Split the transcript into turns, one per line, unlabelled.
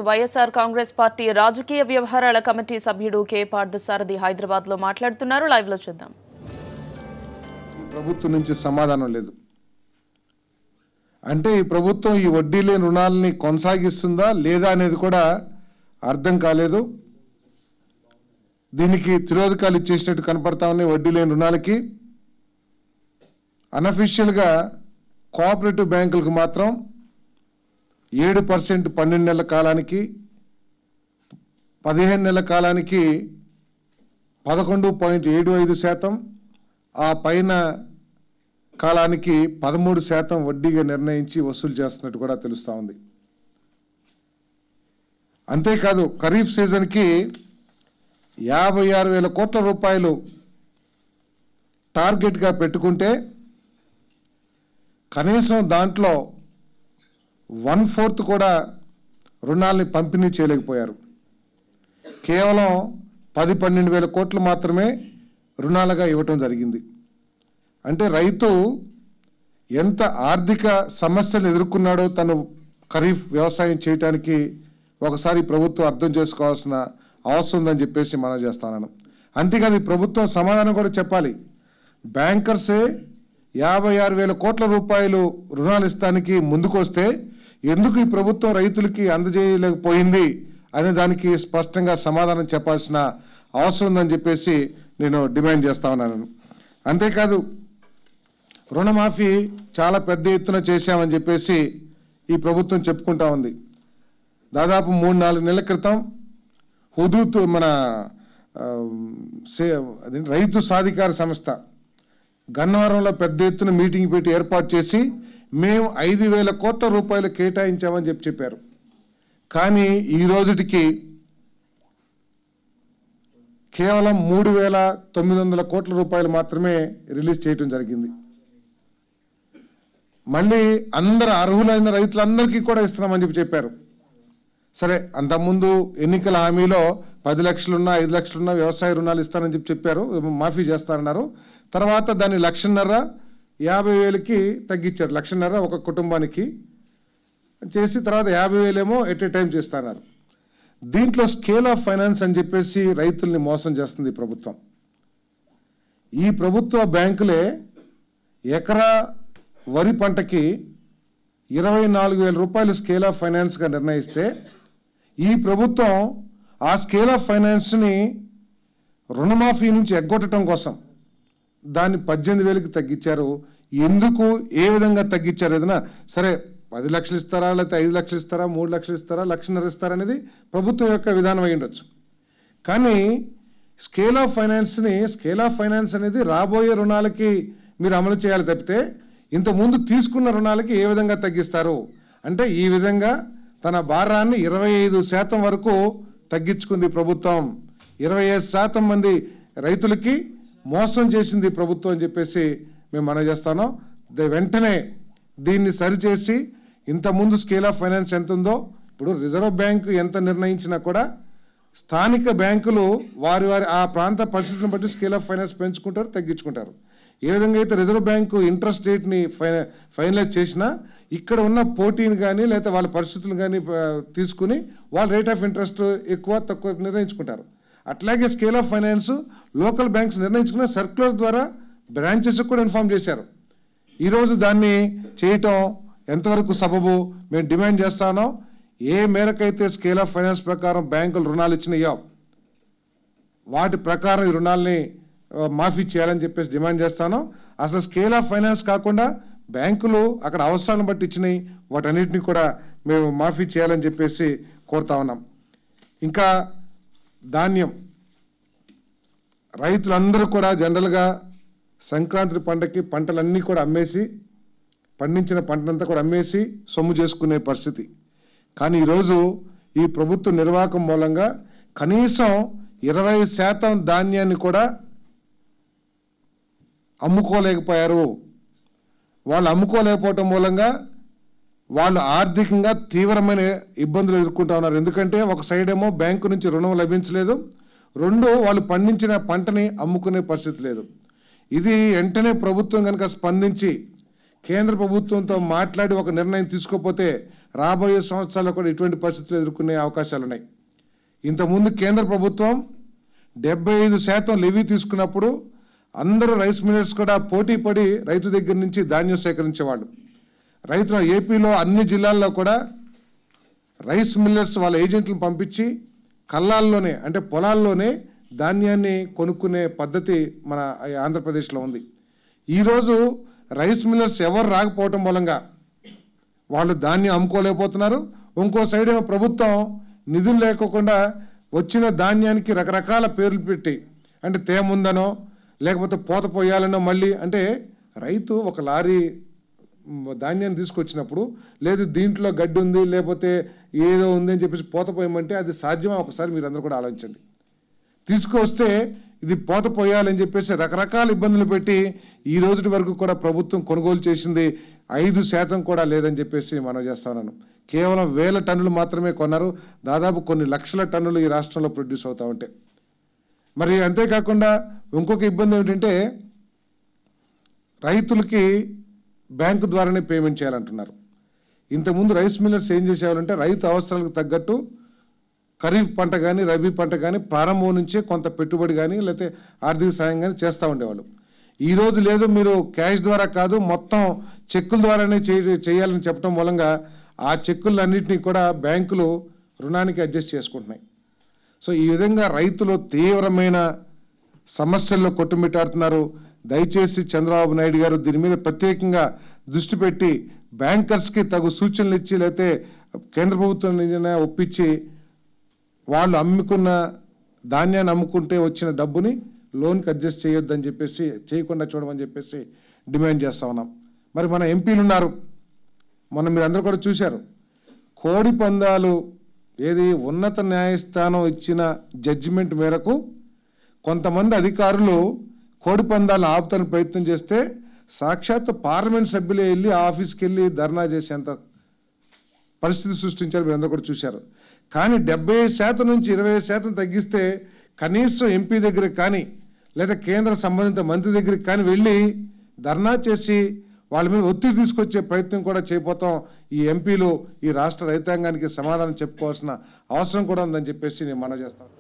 YSR Congress party రాజకీయ వ్యవహారాల committee సభ్యుడు కె పార్థసారథి హైదరాబాద్ లో మాట్లాడుతున్నారు. లైవ్ లో చూద్దాం.
ప్రభుత్వం నుంచి సమాధానం లేదు అంటే ఈ ప్రభుత్వం ఈ వడ్డీ లేని రుణాలని కొనసాగిస్తుందా లేదా అనేది కూడా అర్థం కాలేదు. దీనికి తిరోధకాలు ఇచ్చేసినట్టు కనపడతా ఉన్నాయి. వడ్డీ లేని రుణాలకి అన్అఫీషియల్ గా కోఆపరేటివ్ బ్యాంకులకు మాత్రం 7% 12 నెలల కాలానికి, 15 నెలల కాలానికి 11.75%, ఆ పైన కాలానికి 13% వడ్డీగా నిర్ణయించి వసూలు చేస్తున్నట్టు కూడా తెలుస్తా ఉంది. అంతేకాదు ఖరీఫ్ సీజన్ కి 56,000 కోట్ల రూపాయలు టార్గెట్ గా పెట్టుకుంటే కనీసం దాంట్లో 1/4 కూడా రుణాలని పంపిణీ చేయలేకపోయారు. కేవలం 10-12 వేల కోట్లు మాత్రమే రుణాలుగా ఇవ్వటం జరిగింది. అంటే రైతు ఎంత ఆర్థిక సమస్యలు ఎదుర్కొన్నాడో తను ఖరీఫ్ వ్యవసాయం చేయడానికి ఒకసారి ప్రభుత్వం అర్థం చేసుకోవాల్సిన అవసరం ఉందని చెప్పేసి మనం చేస్తాను. అంతేకాదు ఈ ప్రభుత్వం సమాధానం కూడా చెప్పాలి. బ్యాంకర్సే 56,000 కోట్ల రూపాయలు రుణాలు ఇస్తానికి ముందుకొస్తే ఎందుకు ఈ ప్రభుత్వం రైతులకి అందజేయలేకపోయింది అనే దానికి స్పష్టంగా సమాధానం చెప్పాల్సిన అవసరం ఉందని చెప్పేసి నేను డిమాండ్ చేస్తా ఉన్నాను. అంతేకాదు రుణమాఫీ చాలా పెద్ద ఎత్తున చేశామని చెప్పేసి ఈ ప్రభుత్వం చెప్పుకుంటా ఉంది. దాదాపు 3-4 నెలల క్రితం హుదూద్ మన రైతు సాధికార సంస్థ గన్నవరంలో పెద్ద ఎత్తున మీటింగ్ పెట్టి ఏర్పాటు చేసి మేము 5,000 కోట్ల రూపాయలు కేటాయించామని చెప్పారు. కానీ ఈ రోజుటికి కేవలం 3,900 కోట్ల రూపాయలు మాత్రమే రిలీజ్ చేయడం జరిగింది. మళ్ళీ అందరు అర్హులైన రైతులందరికీ కూడా ఇస్తున్నామని చెప్పారు. సరే, అంతకుముందు ఎన్నికల హామీలో 10 లక్షలున్నా 5 లక్షలున్నా వ్యవసాయ రుణాలు ఇస్తానని చెప్పారు, మాఫీ చేస్తారన్నారు. తర్వాత దాన్ని 1,50,000 50,000కి తగ్గించారు. 1,50,000 ఒక కుటుంబానికి చేసి తర్వాత 50,000 ఏమో ఎట్ ఏ టైం చేస్తున్నారు. దీంట్లో స్కేల్ ఆఫ్ ఫైనాన్స్ అని చెప్పేసి రైతుల్ని మోసం చేస్తుంది ఈ ప్రభుత్వం. ఈ ప్రభుత్వ బ్యాంకులే ఎకరా వరి పంటకి 24,000 రూపాయలు స్కేల్ ఆఫ్ ఫైనాన్స్ గా నిర్ణయిస్తే ఈ ప్రభుత్వం ఆ స్కేల్ ఆఫ్ ఫైనాన్స్ ని రుణమాఫీ నుంచి ఎగ్గొట్టడం కోసం దాన్ని 18,000కి తగ్గించారు. ఎందుకు, ఏ విధంగా తగ్గించారు? ఏదైనా సరే 10 లక్షలు ఇస్తారా, లేకపోతే 5 లక్షలు ఇస్తారా, 3 లక్షలు ఇస్తారా, 1,50,000 ఇస్తారా అనేది ప్రభుత్వం యొక్క విధానం అయి ఉండొచ్చు. కానీ స్కేల్ ఆఫ్ ఫైనాన్స్ అనేది రాబోయే రుణాలకి మీరు అమలు చేయాలి తప్పితే ఇంతకుముందు తీసుకున్న రుణాలకి ఏ విధంగా తగ్గిస్తారు అంటే ఈ విధంగా తన భారాన్ని 25% వరకు తగ్గించుకుంది ప్రభుత్వం. 25% మంది రైతులకి మోసం చేసింది ప్రభుత్వం అని చెప్పేసి మేము మనవి చేస్తాను. వెంటనే దీన్ని సరిచేసి ఇంతకుముందు స్కేల్ ఆఫ్ ఫైనాన్స్ ఎంత ఉందో ఇప్పుడు రిజర్వ్ బ్యాంకు ఎంత నిర్ణయించినా కూడా స్థానిక బ్యాంకులు వారి ఆ ప్రాంత పరిస్థితులను బట్టి స్కేల్ ఆఫ్ ఫైనాన్స్ పెంచుకుంటారు, తగ్గించుకుంటారు. ఏ విధంగా అయితే రిజర్వ్ బ్యాంకు ఇంట్రెస్ట్ రేట్ ని ఫైనలైజ్ చేసినా ఇక్కడ ఉన్న పోటీని కానీ లేకపోతే వాళ్ళ పరిస్థితులు కానీ తీసుకుని వాళ్ళ రేట్ ఆఫ్ ఇంట్రెస్ట్ ఎక్కువ తక్కువ నిర్ణయించుకుంటారు. అట్లాగే scale of finance local banks నిర్ణయించుకున్న సర్క్యులర్స్ ద్వారా బ్రాంచెస్ కూడా ఇన్ఫార్మ్ చేశారు. ఈరోజు దాన్ని చేయటం ఎంతవరకు సబబు మేము డిమాండ్ చేస్తానో, ఏ మేరకైతే స్కేల్ ఆఫ్ ఫైనాన్స్ ప్రకారం బ్యాంకులు రుణాలు ఇచ్చినాయో వాటి ప్రకారం ఈ రుణాలని మాఫీ చేయాలని చెప్పేసి డిమాండ్ చేస్తాను. అసలు స్కేల్ ఆఫ్ ఫైనాన్స్ కాకుండా బ్యాంకులు అక్కడ అవసరాలను బట్టి ఇచ్చినాయి, వాటన్నిటిని కూడా మేము మాఫీ చేయాలని చెప్పేసి కోరుతా ఉన్నాం. ఇంకా ధాన్యం రైతులందరూ కూడా జనరల్ గా సంక్రాంతి పంటకి పంటలన్నీ కూడా అమ్మేసి పండించిన పంటనంతా కూడా అమ్మేసి సొమ్ము చేసుకునే పరిస్థితి. కానీ ఈరోజు ఈ ప్రభుత్వ నిర్వాహకం మూలంగా కనీసం 20% ధాన్యాన్ని కూడా అమ్ముకోలేకపోయారు. వాళ్ళు అమ్ముకోలేకపోవటం మూలంగా వాళ్ళు ఆర్థికంగా తీవ్రమైన ఇబ్బందులు ఎదుర్కొంటా ఉన్నారు. ఎందుకంటే ఒక సైడ్ ఏమో బ్యాంకు నుంచి రుణం లభించలేదు, 2 వాళ్ళు పండించిన పంటని అమ్ముకునే పరిస్థితి లేదు. ఇది వెంటనే ప్రభుత్వం కనుక స్పందించి కేంద్ర ప్రభుత్వంతో మాట్లాడి ఒక నిర్ణయం తీసుకోకపోతే రాబోయే సంవత్సరాల్లో కూడా ఇటువంటి పరిస్థితులు ఎదుర్కొనే అవకాశాలు ఉన్నాయి. ఇంతకుముందు కేంద్ర ప్రభుత్వం 75% లెవీ తీసుకున్నప్పుడు అందరూ రైస్ మిల్లర్స్ కూడా పోటీ పడి రైతు దగ్గర నుంచి ధాన్యం సేకరించేవాళ్ళు. రైతుల ఏపీలో అన్ని జిల్లాల్లో కూడా రైస్ మిల్లర్స్ వాళ్ళ ఏజెంట్లను పంపించి కళ్ళాల్లోనే అంటే పొలాల్లోనే ధాన్యాన్ని కొనుక్కునే పద్ధతి మన ఆంధ్రప్రదేశ్లో ఉంది. ఈరోజు రైస్ మిల్లర్స్ ఎవరు రాకపోవటం మూలంగా వాళ్ళు ధాన్యం అమ్ముకోలేకపోతున్నారు. ఇంకో సైడ్ ఏమో ప్రభుత్వం నిధులు లేకోకుండా వచ్చిన ధాన్యానికి రకరకాల పేర్లు పెట్టి అంటే తేముందనో లేకపోతే పోత పోయాలనో మళ్ళీ అంటే రైతు ఒక లారీ ధాన్యాన్ని తీసుకొచ్చినప్పుడు లేదు దీంట్లో గడ్డి ఉంది లేకపోతే ఏదో ఉంది అని చెప్పేసి పోత పోయమంటే అది సాధ్యమా? ఒకసారి మీరు అందరూ కూడా ఆలోచించండి. తీసుకొస్తే ఇది పోత పోయాలని చెప్పేసి రకరకాల ఇబ్బందులు పెట్టి ఈ రోజు వరకు కూడా ప్రభుత్వం కొనుగోలు చేసింది 5% కూడా లేదని చెప్పేసి మనం చేస్తా ఉన్నాను. కేవలం 1000 టన్నులు మాత్రమే కొన్నారు. దాదాపు కొన్ని లక్షల టన్నులు ఈ రాష్ట్రంలో ప్రొడ్యూస్ అవుతా ఉంటాయి. మరి అంతేకాకుండా ఇంకొక ఇబ్బంది ఏమిటంటే రైతులకి బ్యాంకు ద్వారానే పేమెంట్ చేయాలంటున్నారు. ఇంతకుముందు రైస్ మిల్లర్స్ ఏం చేసేవాళ్ళంటే రైతు అవసరాలకు తగ్గట్టు ఖరీఫ్ పంట కానీ రబీ పంట కానీ ప్రారంభం నుంచే కొంత పెట్టుబడి కానీ లేకపోతే ఆర్థిక సాయం కానీ చేస్తూ ఉండేవాళ్ళు. ఈ రోజు లేదు మీరు క్యాష్ ద్వారా కాదు మొత్తం చెక్కుల ద్వారానే చేయాలని చెప్పడం మూలంగా ఆ చెక్కులన్నింటినీ కూడా బ్యాంకులు రుణానికి అడ్జస్ట్ చేసుకుంటున్నాయి. సో ఈ విధంగా రైతులు తీవ్రమైన సమస్యల్లో కొట్టుమిట్టాడుతున్నారు. దయచేసి చంద్రబాబు నాయుడు గారు దీని మీద ప్రత్యేకంగా దృష్టి పెట్టి బ్యాంకర్స్కి తగు సూచనలు ఇచ్చి లేకపోతే కేంద్ర ప్రభుత్వం ఒప్పించి వాళ్ళు అమ్ముకున్న ధాన్యాన్ని అమ్ముకుంటే వచ్చిన డబ్బుని లోన్కి అడ్జస్ట్ చేయొద్దని చెప్పేసి చేయకుండా చూడమని చెప్పేసి డిమాండ్ చేస్తా ఉన్నాం. మరి మన ఎంపీలు ఉన్నారు, మొన్న మీరు అందరూ కూడా చూశారు. కోడి పందాలు ఏది ఉన్నత న్యాయస్థానం ఇచ్చిన జడ్జిమెంట్ మేరకు కొంతమంది అధికారులు కోడి పందాలు ఆపుతానికి ప్రయత్నం చేస్తే సాక్షాత్ పార్లమెంట్ సభ్యులే వెళ్ళి ఆఫీస్కి వెళ్ళి ధర్నా చేసేంత పరిస్థితి సృష్టించారు, మీరు అందరూ కూడా చూశారు. కానీ 70% నుంచి 20% తగ్గిస్తే కనీసం ఎంపీ దగ్గరికి కానీ లేదా కేంద్ర సంబంధిత మంత్రి దగ్గరికి కానీ వెళ్ళి ధర్నా చేసి వాళ్ళ మీద ఒత్తిడి తీసుకొచ్చే ప్రయత్నం కూడా చేయబోతాం. ఈ ఎంపీలు ఈ రాష్ట్ర రైతాంగానికి సమాధానం చెప్పుకోవాల్సిన అవసరం కూడా ఉందని చెప్పేసి నేను మనవి చేస్తాను.